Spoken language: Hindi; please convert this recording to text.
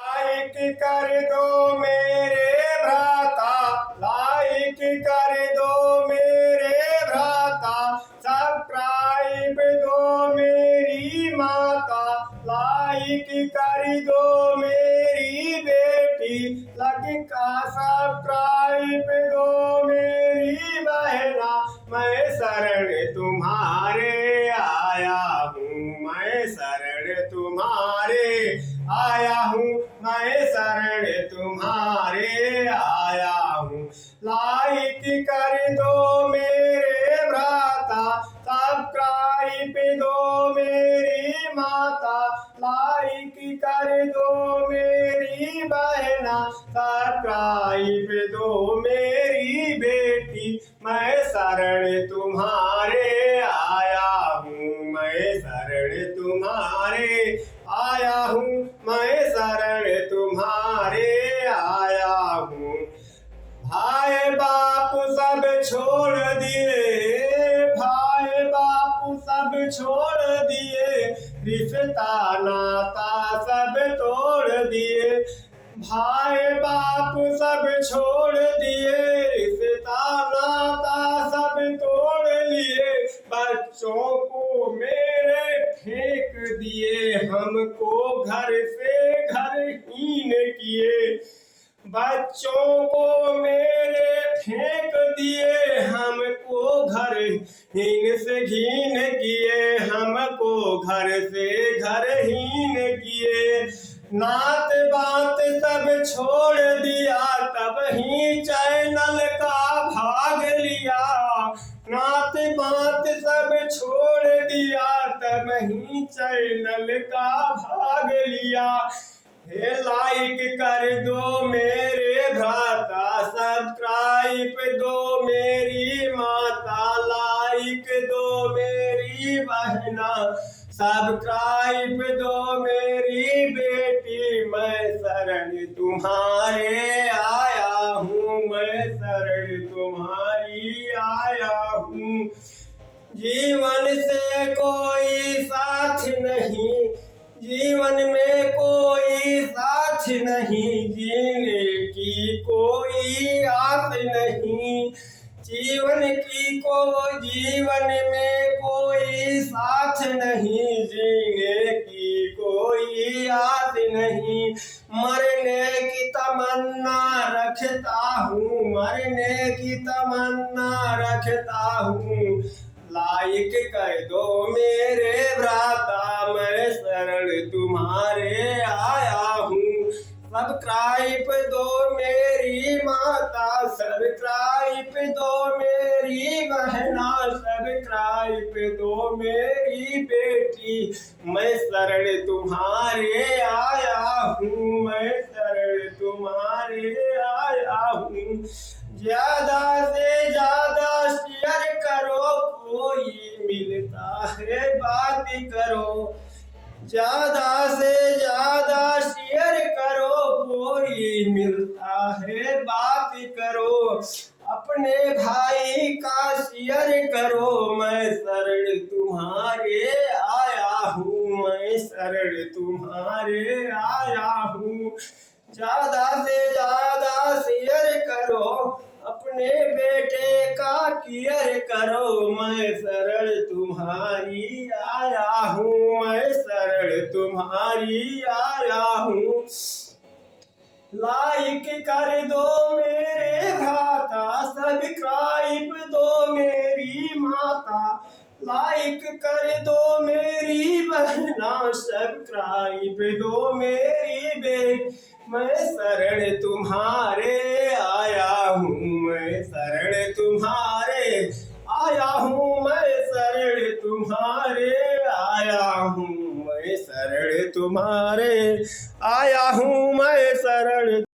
लाइक कर दो मेरे भ्राता, लाइक कर दो मेरे भ्राता, सब्सक्राइब दो मेरी माता, लाइक कर दो मेरी बेटी, लड़का सब्सक्राइब दो मेरी बहना। मैं शरण तुम्हारे आया हूँ, मैं शरण तुम्हारे आया हूँ, मैं शरण तुम्हारे आया हूँ। लाइक कर दो मेरे भ्राता, सब्सक्राइब दो मेरी माता, लाइक कर दो मेरी बहना, सब्सक्राइब दो मेरी बेटी। मैं शरण तुम्हारे आया हूँ, मैं शरण तुम्हारे आया हूँ, मैं शरण तुम्हारे आया हूँ। भाई बाप सब छोड़ दिए, भाई बाप सब छोड़ दिए, रिश्ता नाता सब तोड़ दिए। भाई बाप सब छोड़ दिए, रिश्ता नाता सब तोड़ लिए। बच्चों को मेरे फेंक दिए, हमको घर से घरहीन किए। बच्चों को मेरे फेंक दिए, हमको घरहीन से घीन किए, हमको घर से घरहीन किए। नात बात सब छोड़ दिया, तब ही चैनल का भाग लिया। नात बात सब छोड़ दिया, तब ही चैनल का भाग लिया। हे लाइक कर दो मेरे भ्राता, सब्सक्राइब दो मेरी माता, लाइक दो मेरी बहना, सब्सक्राइब दो मेरी बेटी। मैं शरण तुम्हारे आया हूँ, मैं शरण तुम्हारी आया हूँ। जीवन से कोई साथ नहीं, जीवन में कोई साथ नहीं, जीने की कोई आस नहीं। जीवन में कोई साथ नहीं, जीने की कोई आस नहीं। मरने की तमन्ना रखता हूँ, मरने की तमन्ना रखता हूँ। लाइक कर दो मेरे भ्राता, मैं शरण तुम्हारे आया हूँ। सब्सक्राइब दो मेरी माता, सब्सक्राइब दो मेरी बहना, सब्सक्राइब दो मेरी बेटी। मैं शरण तुम्हारे आया हूँ, मैं शरण तुम्हारे आया हूँ। ज्यादा से ज्यादा शेयर करो, कोई मिलता है बात करो। ज्यादा से ज्यादा शेयर करो, कोई मिलता है बात करो। अपने भाई का शेयर करो, मैं शरण तुम्हारे आया हूँ, मैं शरण तुम्हारे आया हूँ। ज्यादा से ज्यादा शेयर करो, अपने बेटे का केयर करो। मैं शरण तुम्हारी आया हूँ, मैं शरण तुम्हारी आया हूँ। लाइक कर दो मेरे भ्राता, सब्सक्राइब दो मेरी माता, लाइक कर दो मेरी बहना, सब्सक्राइब दो मेरी बेटी। मैं शरण तुम्हारे आया हूँ, मैं शरण तुम्हारे आया हूँ, मैं शरण तुम्हारे आया हूँ, मैं शरण तुम्हारे आया हूँ, मैं शरण